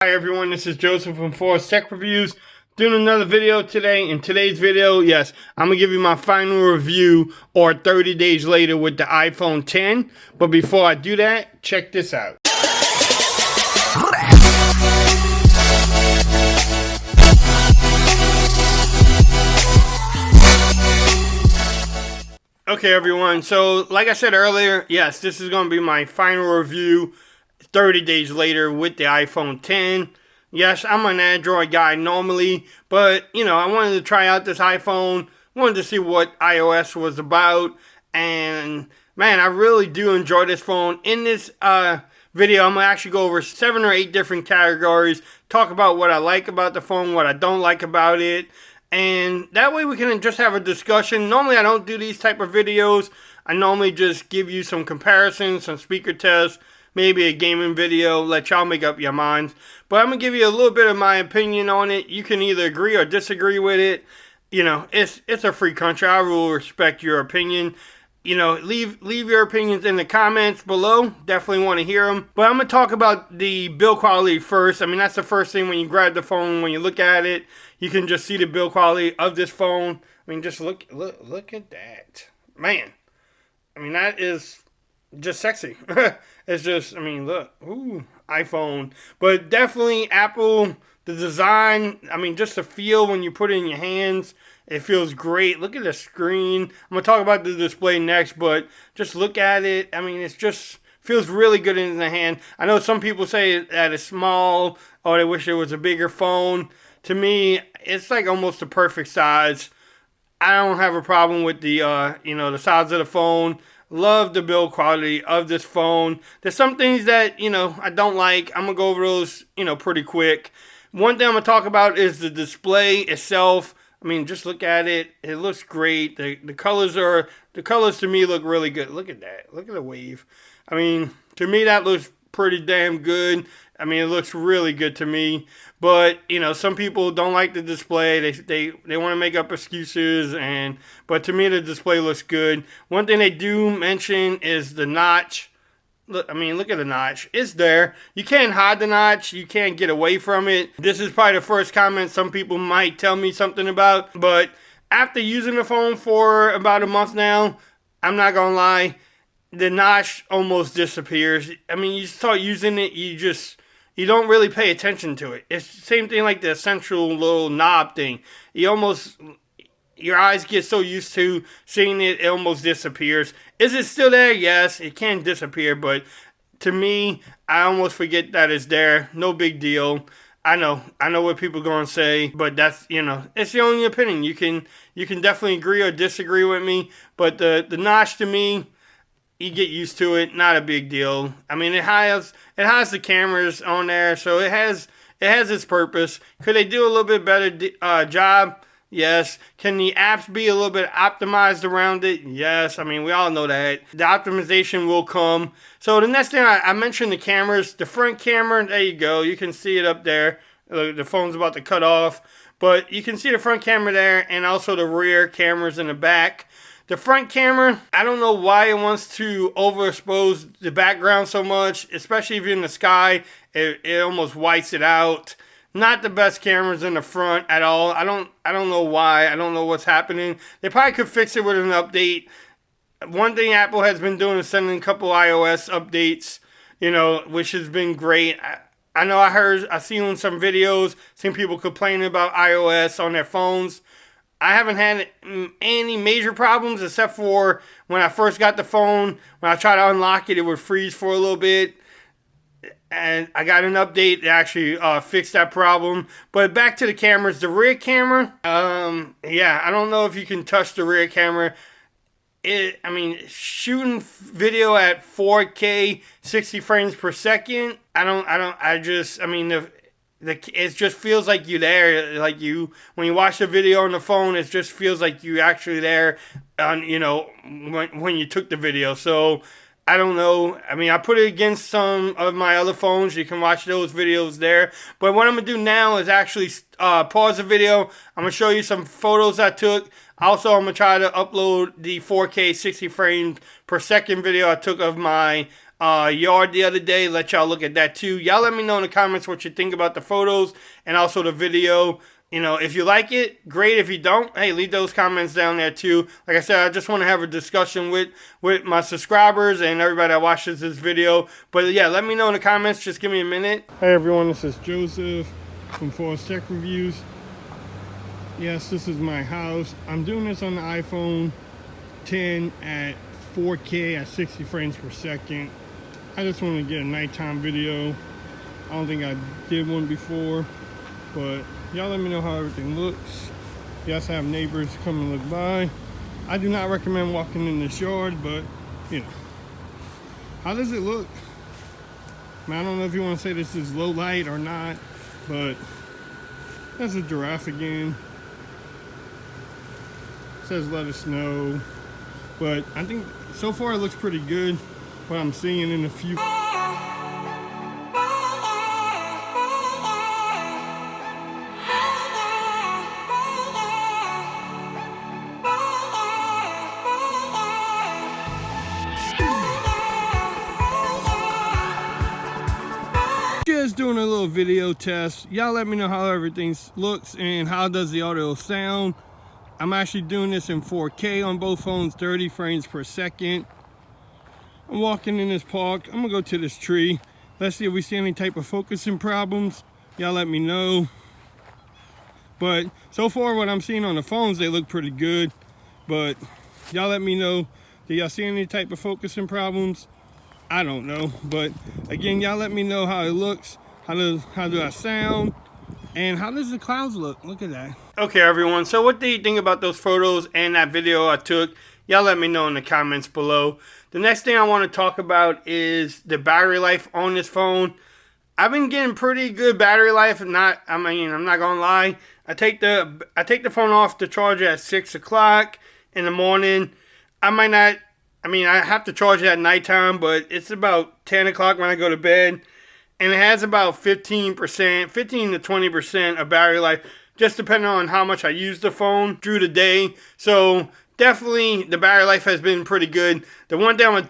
Hi everyone, this is Joseph from Forbes Tech Reviews, doing another video today. In today's video, yes, I'm going to give you my final review or 30 days later with the iPhone 10. But before I do that, check this out. Okay everyone, so like I said earlier, yes, this is going to be my final review 30 days later with the iPhone 10. Yes, I'm an Android guy normally, but, I wanted to try out this iPhone, wanted to see what iOS was about, and, man, I really do enjoy this phone. In this video, I'm going to actually go over 7 or 8 different categories, talk about what I like about the phone, what I don't like about it, and that way we can just have a discussion. Normally, I don't do these type of videos. I normally just give you some comparisons, some speaker tests, maybe a gaming video, let y'all make up your minds. But I'm going to give you a little bit of my opinion on it. You can either agree or disagree with it. It's a free country. I will respect your opinion. Leave your opinions in the comments below. Definitely want to hear them. But I'm going to talk about the build quality first. I mean, that's the first thing when you grab the phone, when you look at it, you can just see the build quality of this phone. I mean, just look at that. Man, I mean, that is just sexy. It's just, I mean, look, ooh, iPhone. But definitely Apple, the design, I mean, just the feel when you put it in your hands, it feels great. Look at the screen. I'm going to talk about the display next, but just look at it. I mean, it's just feels really good in the hand. I know some people say that it's small or they wish it was a bigger phone. To me, it's like almost the perfect size. I don't have a problem with the, the size of the phone. Love the build quality of this phone. There's some things that, I don't like. I'm going to go over those, pretty quick. One thing I'm going to talk about is the display itself. I mean, just look at it. It looks great. The colors to me look really good. Look at that. Look at the wave. I mean, to me that looks pretty damn good. I mean, it looks really good to me. But, some people don't like the display. They want to make up excuses. But to me, the display looks good. One thing they do mention is the notch. Look at the notch. It's there. You can't hide the notch. You can't get away from it. This is probably the first comment some people might tell me something about. But after using the phone for about a month now, I'm not going to lie, the notch almost disappears. I mean, you start using it, you don't really pay attention to it. It's the same thing like the central little knob thing. Your eyes get so used to seeing it, it almost disappears. Is it still there? Yes, it can disappear, but to me, I almost forget that it's there. No big deal. I know what people are going to say, but that's, it's your own opinion. You can definitely agree or disagree with me, but the notch to me, you get used to it, not a big deal. I mean, it has the cameras on there, so it has its purpose. Could they do a little bit better job? Yes. Can the apps be a little bit optimized around it? Yes. I mean, we all know that. The optimization will come. So the next thing I mentioned the cameras. The front camera, there you go. You can see it up there. The phone's about to cut off. But you can see the front camera there and also the rear cameras in the back. The front camera, I don't know why it wants to overexpose the background so much, especially if you're in the sky. It almost whites it out. Not the best cameras in the front at all. I don't know why. I don't know what's happening. They probably could fix it with an update. One thing Apple has been doing is sending a couple iOS updates, which has been great. I know I've seen some videos, seen people complaining about iOS on their phones. I haven't had any major problems except for when I first got the phone. When I tried to unlock it, it would freeze for a little bit. And I got an update that actually fixed that problem. But back to the cameras. The rear camera, I don't know if you can touch the rear camera. Shooting video at 4K, 60 frames per second, it just feels like you're there, when you watch the video on the phone, it just feels like you actually there, when you took the video. So I don't know. I mean, I put it against some of my other phones. You can watch those videos there. But what I'm going to do now is actually pause the video. I'm going to show you some photos I took. Also, I'm going to try to upload the 4K 60 frames per second video I took of my yard the other day. Let y'all look at that too. Y'all let me know in the comments what you think about the photos and also the video. You know, if you like it, great. If you don't, hey, leave those comments down there too. Like I said, I just want to have a discussion with my subscribers and everybody that watches this video. But yeah, let me know in the comments. Just give me a minute. Hey everyone, this is Joseph from Forbes Tech Reviews. Yes, this is my house. I'm doing this on the iPhone 10 at 4K at 60 frames per second. I just want to get a nighttime video. I don't think I did one before, but y'all let me know how everything looks. Yes, I have neighbors come and look by. I do not recommend walking in this yard, but you know. How does it look? I mean, I don't know if you want to say this is low light or not, but that's a giraffe again. It says let us know. But I think so far it looks pretty good. What I'm seeing in a few. Just doing a little video test. Y'all let me know how everything looks and how does the audio sound. I'm actually doing this in 4K on both phones, 30 frames per second. I'm walking in this park. I'm gonna go to this tree. Let's see if we see any type of focusing problems. Y'all let me know. But so far what I'm seeing on the phones, they look pretty good. But y'all let me know. Do y'all see any type of focusing problems? I don't know. But again, y'all let me know how it looks. How do I sound? And how does the clouds look? Look at that. Okay, everyone. So what do you think about those photos and that video I took? Y'all let me know in the comments below. The next thing I want to talk about is the battery life on this phone. I've been getting pretty good battery life. I'm not gonna lie. I take the phone off to charge it at 6 o'clock in the morning. I have to charge it at nighttime, but it's about 10 o'clock when I go to bed. And it has about 15 to 20% of battery life, just depending on how much I use the phone through the day. So definitely the battery life has been pretty good. The one thing one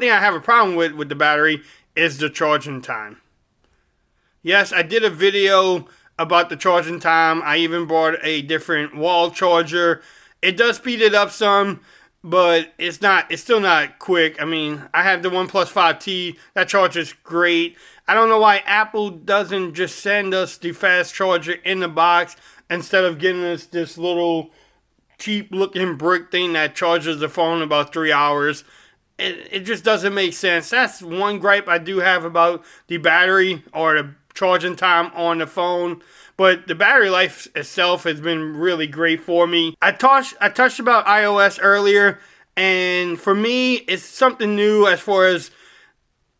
thing I have a problem with the battery is the charging time. Yes, I did a video about the charging time. I even bought a different wall charger. It does speed it up some, but it's still not quick. I mean, I have the OnePlus 5T. That charger's great. I don't know why Apple doesn't just send us the fast charger in the box instead of getting us this little cheap looking brick thing that charges the phone in about 3 hours. It just doesn't make sense. That's one gripe I do have about the battery or the charging time on the phone. But the battery life itself has been really great for me. I touched about iOS earlier, and for me, it's something new as far as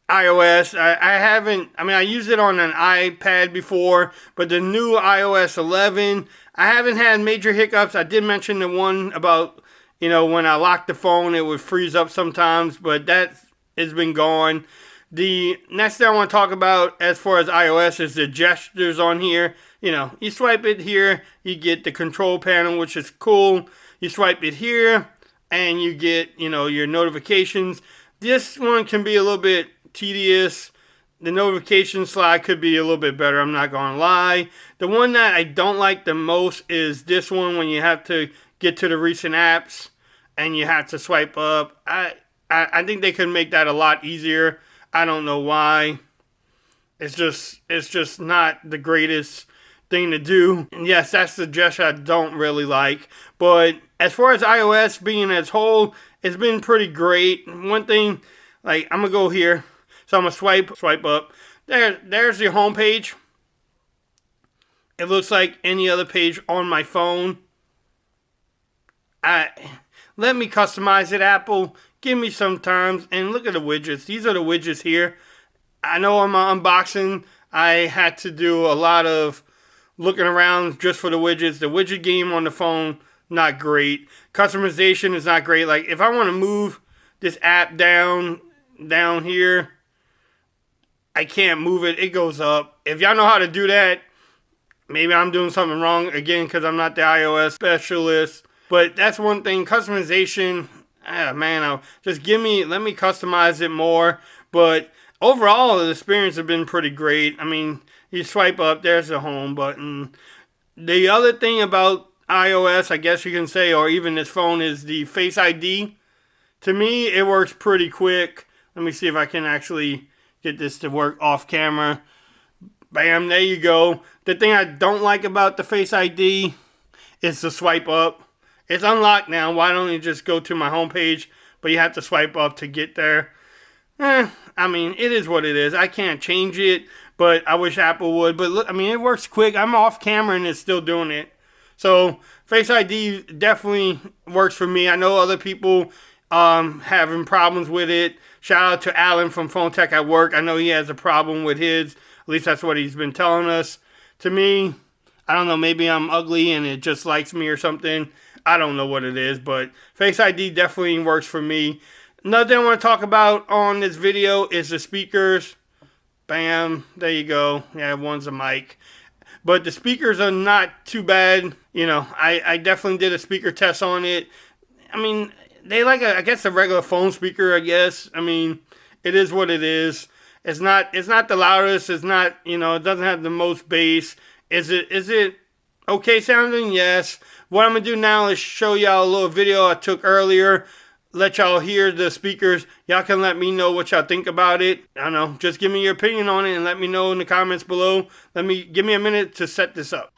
iOS. I used it on an iPad before, but the new iOS 11, I haven't had major hiccups. I did mention the one about, when I lock the phone, it would freeze up sometimes, but that has been gone. The next thing I want to talk about as far as iOS is the gestures on here. You swipe it here, you get the control panel, which is cool. You swipe it here, and you get, your notifications. This one can be a little bit tedious. The notification slide could be a little bit better, I'm not going to lie. The one that I don't like the most is this one when you have to get to the recent apps, and you have to swipe up. I think they could make that a lot easier. I don't know why. It's just not the greatest thing to do. And yes, that's the gesture I don't really like. But as far as iOS being as whole, it's been pretty great. One thing, I'm gonna go here. So I'm gonna swipe up. There's the home page. It looks like any other page on my phone. Let me customize it, Apple. Give me some time. And look at the widgets. These are the widgets here. I know on my unboxing, I had to do a lot of looking around just for the widgets. The widget game on the phone, not great. Customization is not great. If I want to move this app down here, I can't move it. It goes up. If y'all know how to do that, maybe I'm doing something wrong again because I'm not the iOS specialist. But that's one thing. Customization, man, let me customize it more. But overall, the experience has been pretty great. I mean, you swipe up, there's the home button. The other thing about iOS, I guess you can say, or even this phone, is the Face ID. To me, it works pretty quick. Let me see if I can actually get this to work off camera. Bam, there you go. The thing I don't like about the Face ID is the swipe up. It's unlocked now. Why don't you just go to my homepage? But you have to swipe up to get there. I mean, it is what it is. I can't change it, but I wish Apple would. But look, I mean, it works quick. I'm off camera and it's still doing it. So Face ID definitely works for me. I know other people having problems with it. Shout out to Alan from Phone Tech at Work. I know he has a problem with his. At least that's what he's been telling us. To me, I don't know, maybe I'm ugly and it just likes me or something. I don't know what it is, but Face ID definitely works for me. Another thing I want to talk about on this video is the speakers. Bam, there you go. Yeah, one's a mic. But the speakers are not too bad. You know, I definitely did a speaker test on it. I mean, they like I guess a regular phone speaker, I guess. I mean, it is what it is. It's not the loudest. It's not, it doesn't have the most bass. Is it okay sounding? Yes. What I'm going to do now is show y'all a little video I took earlier. Let y'all hear the speakers. Y'all can let me know what y'all think about it. I don't know. Just give me your opinion on it and let me know in the comments below. Give me a minute to set this up.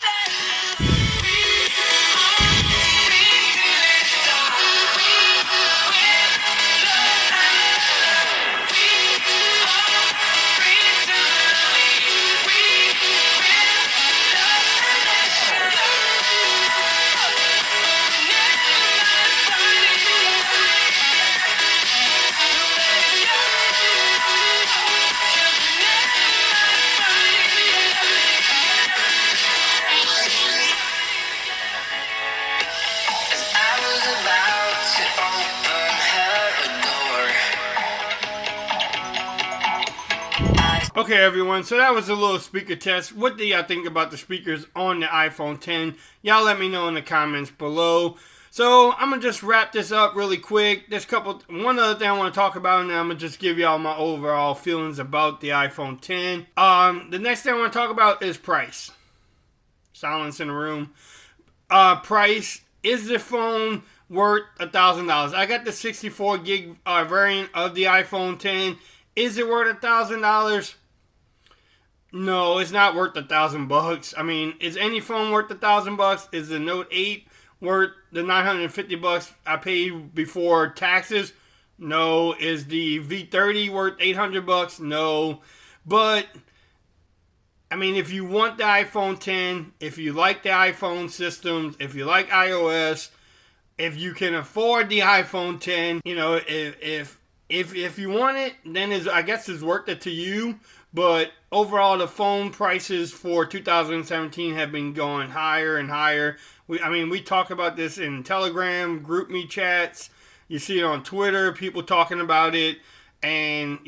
Okay, everyone, so that was a little speaker test. What do y'all think about the speakers on the iPhone 10? Y'all let me know in the comments below. So I'm going to just wrap this up really quick. There's one other thing I want to talk about, and then I'm going to just give y'all my overall feelings about the iPhone 10. The next thing I want to talk about is price. Silence in the room. Price. Is the phone worth $1,000? I got the 64 gig variant of the iPhone 10. Is it worth $1,000? No, it's not worth $1,000. I mean, is any phone worth $1,000? Is the Note 8 worth the $950 I paid before taxes? No. Is the V30 worth $800? No. But I mean, if you want the iPhone 10, if you like the iPhone systems, if you like iOS, if you can afford the iPhone 10, if you want it, then I guess it's worth it to you. But overall, the phone prices for 2017 have been going higher and higher. We talk about this in Telegram, GroupMe chats. You see it on Twitter, people talking about it. And,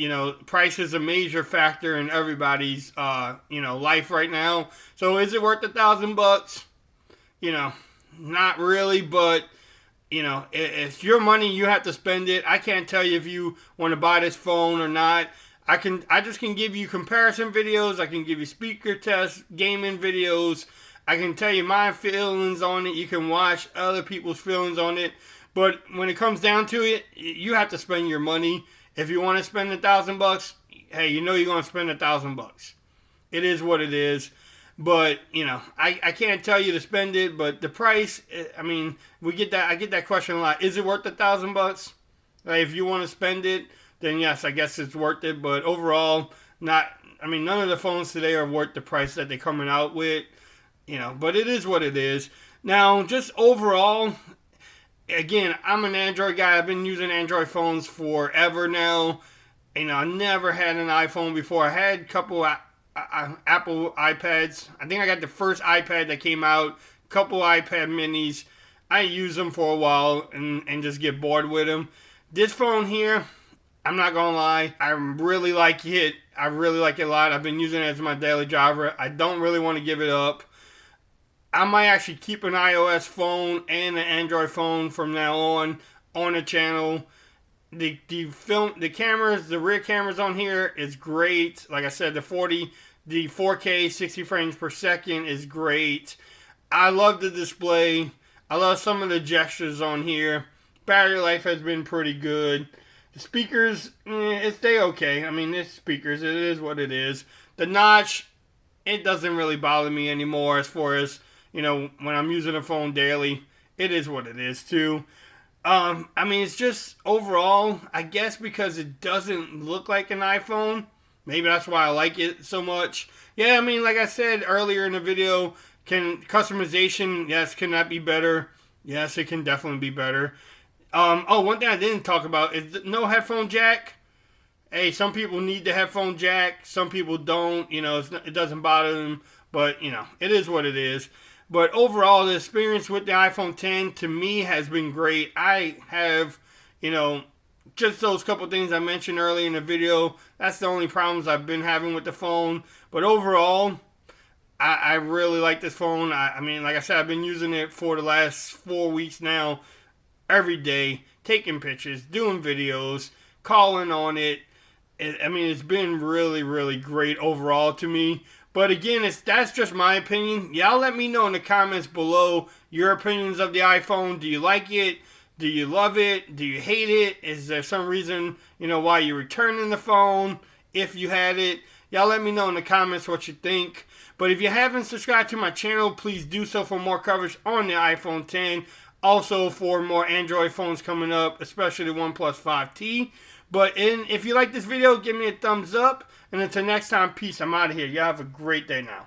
price is a major factor in everybody's, life right now. So is it worth $1,000? Not really, but it's your money. You have to spend it. I can't tell you if you want to buy this phone or not. I just can give you comparison videos. I can give you speaker tests, gaming videos. I can tell you my feelings on it. You can watch other people's feelings on it. But when it comes down to it, you have to spend your money. If you want to spend $1,000, hey, you're going to spend $1,000. It is what it is. But, I can't tell you to spend it, but the price, I get that question a lot. Is it worth $1,000? If you want to spend it, then yes, I guess it's worth it. But overall, not. None of the phones today are worth the price that they're coming out with. But it is what it is. Now, just overall, again, I'm an Android guy. I've been using Android phones forever now. I never had an iPhone before. I had a couple Apple iPads. I think I got the first iPad that came out. A couple iPad minis. I use them for a while and just get bored with them. This phone here, I'm not going to lie, I really like it. I really like it a lot. I've been using it as my daily driver. I don't really want to give it up. I might actually keep an iOS phone and an Android phone from now on. on the channel. The cameras, the rear cameras on here is great. Like I said, the 4K 60 frames per second is great. I love the display. I love some of the gestures on here. Battery life has been pretty good. The speakers, it stay okay. I mean, it's speakers. It is what it is. The notch, it doesn't really bother me anymore as far as, when I'm using a phone daily. It is what it is, too. I mean, it's just overall, I guess because it doesn't look like an iPhone. Maybe that's why I like it so much. Yeah, I mean, like I said earlier in the video, can customization, yes, can that be better? Yes, it can definitely be better. One thing I didn't talk about is no headphone jack. Hey, some people need the headphone jack. Some people don't. It doesn't bother them. But, it is what it is. But overall, the experience with the iPhone 10 to me has been great. I have, just those couple things I mentioned earlier in the video. That's the only problems I've been having with the phone. But overall, I really like this phone. I mean, like I said, I've been using it for the last 4 weeks now. Every day, taking pictures, doing videos, calling on it. It's been really, really great overall to me. But again, that's just my opinion. Y'all let me know in the comments below your opinions of the iPhone. Do you like it? Do you love it? Do you hate it? Is there some reason, why you're returning the phone if you had it? Y'all let me know in the comments what you think. But if you haven't subscribed to my channel, please do so for more coverage on the iPhone 10. Also for more Android phones coming up, especially the OnePlus 5T. But if you like this video, give me a thumbs up. And until next time, peace. I'm out of here. Y'all have a great day now.